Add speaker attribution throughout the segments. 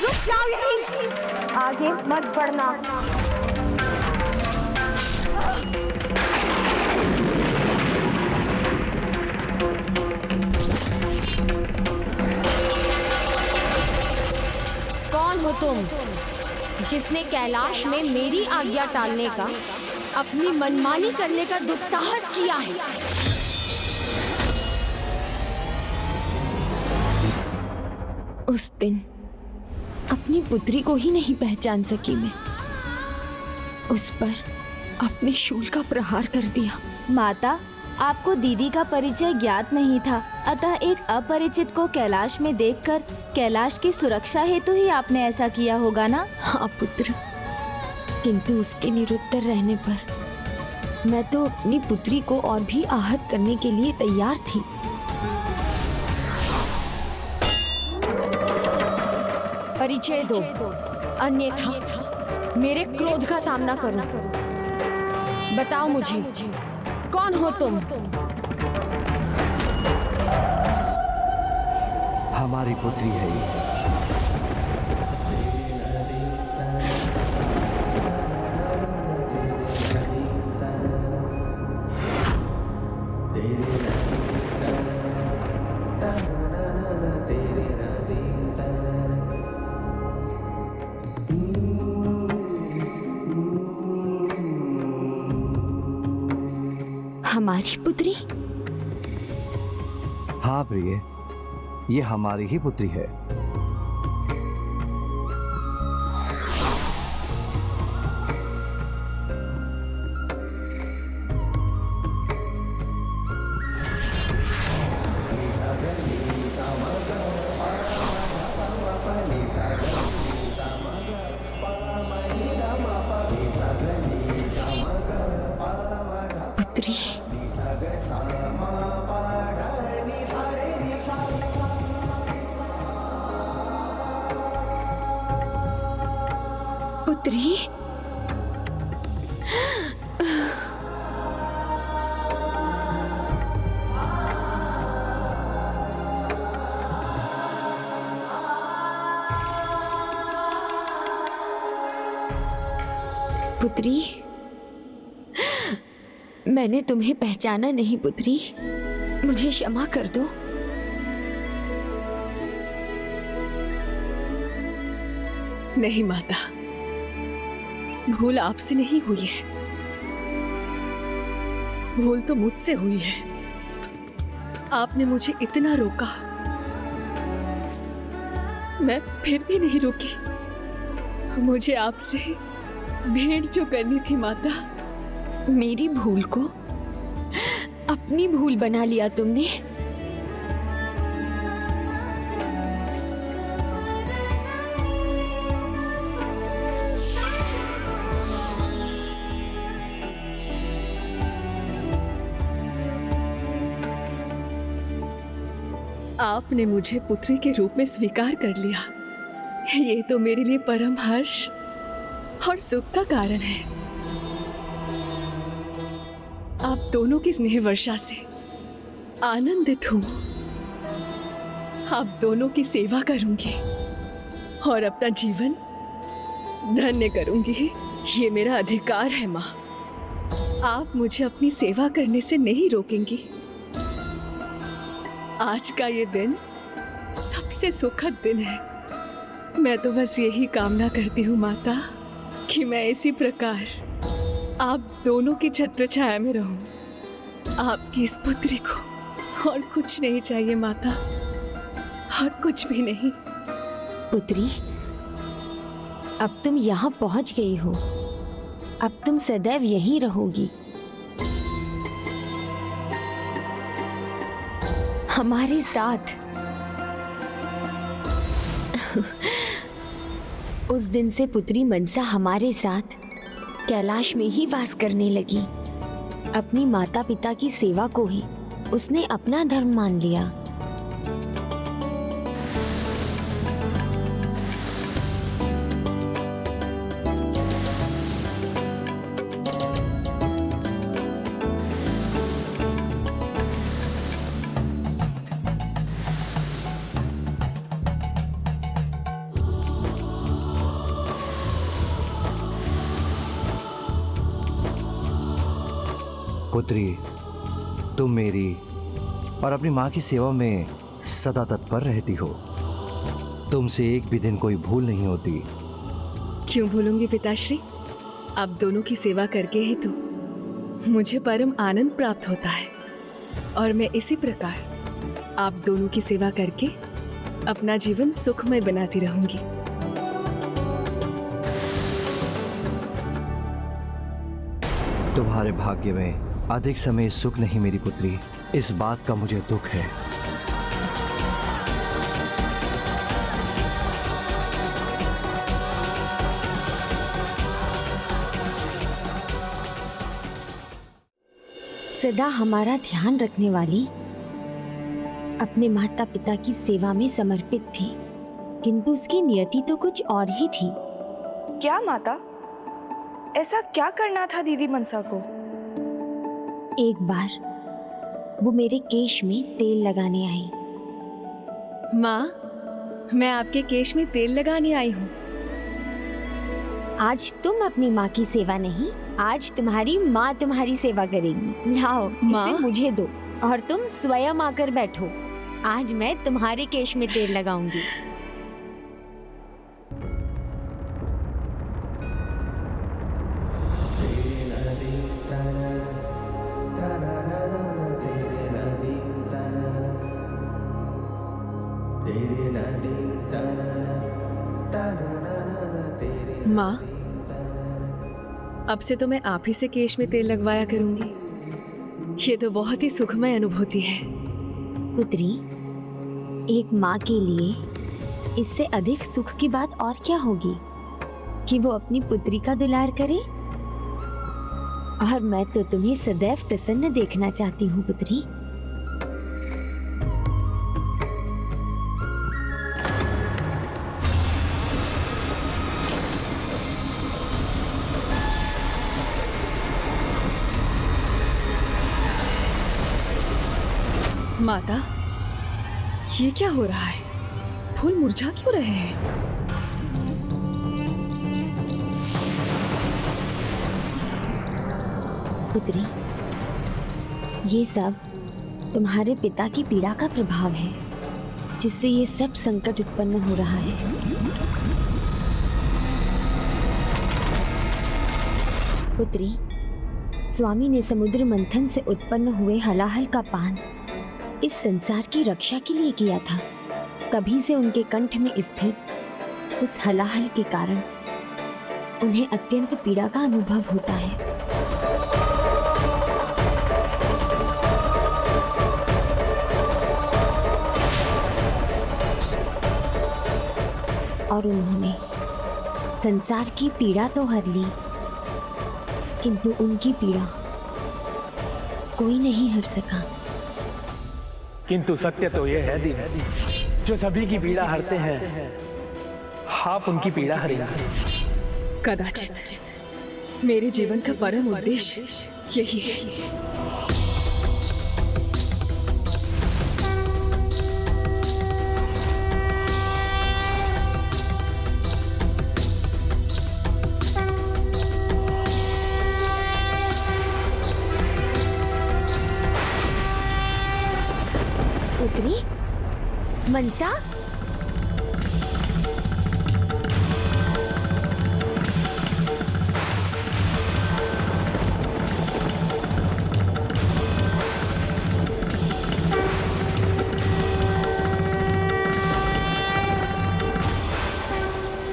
Speaker 1: रुक जाओ यहीं, आगे मत बढ़ना।
Speaker 2: कौन हो तुम जिसने कैलाश में मेरी आज्ञा टालने का, अपनी मनमानी करने का दुस्साहस किया है? उस दिन अपनी पुत्री को ही नहीं पहचान सकी मैं, उस पर अपने शूल का प्रहार कर दिया।
Speaker 3: माता, आपको दीदी का परिचय ज्ञात नहीं था, अतः एक अपरिचित को कैलाश में देखकर कैलाश की सुरक्षा हेतु ही आपने ऐसा किया होगा ना?
Speaker 2: हाँ पुत्र, किंतु उसके निरुत्तर रहने पर मैं तो अपनी पुत्री को और भी आहत करने के लिए तैयार थी। परिचय दो, अन्यथा मेरे क्रोध का सामना करो। बताओ मुझे, कौन हो तुम?
Speaker 4: हमारी पुत्री है ये।
Speaker 2: हमारी पुत्री?
Speaker 4: हाँ प्रिय, ये हमारी ही पुत्री है।
Speaker 2: पुत्री, पुत्री, पुत्री, मैंने तुम्हें पहचाना नहीं पुत्री, मुझे क्षमा कर दो।
Speaker 5: नहीं माता, भूल आपसे नहीं हुई है, भूल तो मुझसे हुई है। आपने मुझे इतना रोका, मैं फिर भी नहीं रुकी। मुझे आपसे भेंट जो करनी थी माता।
Speaker 2: मेरी भूल को अपनी भूल बना लिया तुमने।
Speaker 5: आपने मुझे पुत्री के रूप में स्वीकार कर लिया, ये तो मेरे लिए परम हर्ष और सुख का कारण है। आप दोनों की स्नेह वर्षा से आनंदित हूं। आप दोनों की सेवा करूंगी और अपना जीवन धन्य करूंगी। ये मेरा अधिकार है माँ। आप मुझे अपनी सेवा करने से नहीं रोकेंगी। आज का ये दिन सबसे सुखद दिन है। मैं तो बस यही कामना करती हूँ माता कि मैं इसी प्रकार आप दोनों की छत्र छाया में रहूं। आपकी इस पुत्री को और कुछ नहीं चाहिए माता, और कुछ भी नहीं।
Speaker 2: पुत्री, अब तुम यहाँ पहुँच गई हो, अब तुम सदैव यहीं रहोगी। हमारे साथ। उस दिन से पुत्री मनसा हमारे साथ कैलाश में ही वास करने लगी। अपनी माता पिता की सेवा को ही उसने अपना धर्म मान लिया।
Speaker 4: पुत्री, तुम मेरी और अपनी माँ की सेवा में सदा तत्पर रहती हो। तुमसे एक भी दिन कोई भूल नहीं होती।
Speaker 5: क्यों भूलूंगी पिताश्री? आप दोनों की सेवा करके ही तो मुझे परम आनंद प्राप्त होता है, और मैं इसी प्रकार आप दोनों की सेवा करके अपना जीवन सुखमय बनाती रहूंगी।
Speaker 4: तुम्हारे भाग्य में अधिक समय सुख नहीं मेरी पुत्री, इस बात का मुझे दुख है।
Speaker 2: सदा हमारा ध्यान रखने वाली अपने माता पिता की सेवा में समर्पित थी, किंतु उसकी नियति तो कुछ और ही थी।
Speaker 6: क्या माता, ऐसा क्या करना था दीदी मनसा को?
Speaker 2: एक बार वो मेरे केश में तेल लगाने आई।
Speaker 5: माँ, मैं आपके केश में तेल लगाने आई हूँ।
Speaker 2: आज तुम अपनी माँ की सेवा नहीं, आज तुम्हारी माँ तुम्हारी सेवा करेगी। लाओ,
Speaker 5: माँ?
Speaker 2: इसे मुझे दो और तुम स्वयं आकर बैठो। आज मैं तुम्हारे केश में तेल लगाऊंगी।
Speaker 5: माँ, अब से तो मैं आप ही से केश में तेल लगवाया करूंगी। ये तो बहुत ही सुखमय अनुभूति है।
Speaker 2: पुत्री, एक माँ के लिए इससे अधिक सुख की बात और क्या होगी कि वो अपनी पुत्री का दुलार करे। और मैं तो तुम्हें सदैव प्रसन्न देखना चाहती हूँ पुत्री।
Speaker 5: माता, ये क्या हो रहा है? फूल मुरझा क्यों रहे हैं?
Speaker 2: पुत्री, ये सब तुम्हारे पिता की पीड़ा का प्रभाव है, जिससे ये सब संकट उत्पन्न हो रहा है। पुत्री, स्वामी ने समुद्र मंथन से उत्पन्न हुए हलाहल का पान इस संसार की रक्षा के लिए किया था। तभी से उनके कंठ में स्थित उस हलाहल के कारण उन्हें अत्यंत पीड़ा का अनुभव होता है। और उन्होंने संसार की पीड़ा तो हर ली, किंतु उनकी पीड़ा कोई नहीं हर सका।
Speaker 7: किंतु सत्य तो यह है दीदी, जो सभी की पीड़ा हरते हैं, आप उनकी पीड़ा हरेंगे।
Speaker 5: कदाचित मेरे जीवन का परम उद्देश्य यही है।
Speaker 2: पुत्री, मनसा,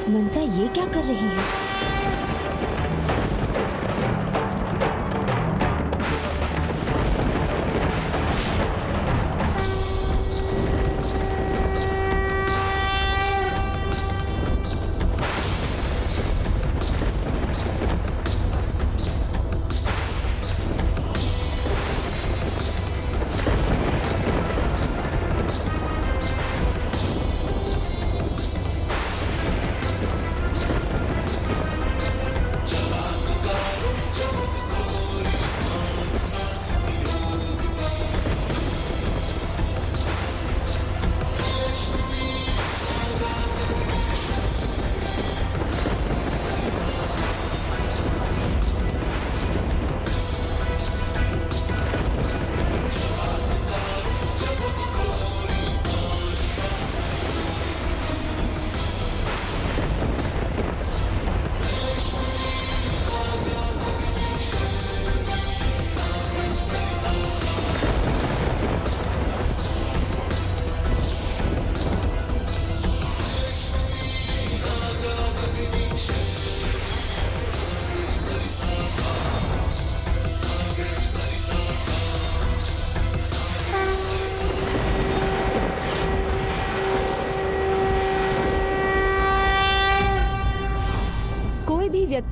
Speaker 2: मनसा ये क्या कर रही है?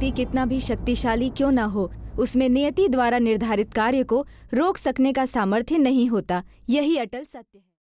Speaker 3: व्यक्ति कितना भी शक्तिशाली क्यों ना हो, उसमें नियति द्वारा निर्धारित कार्य को रोक सकने का सामर्थ्य नहीं होता। यही अटल सत्य है।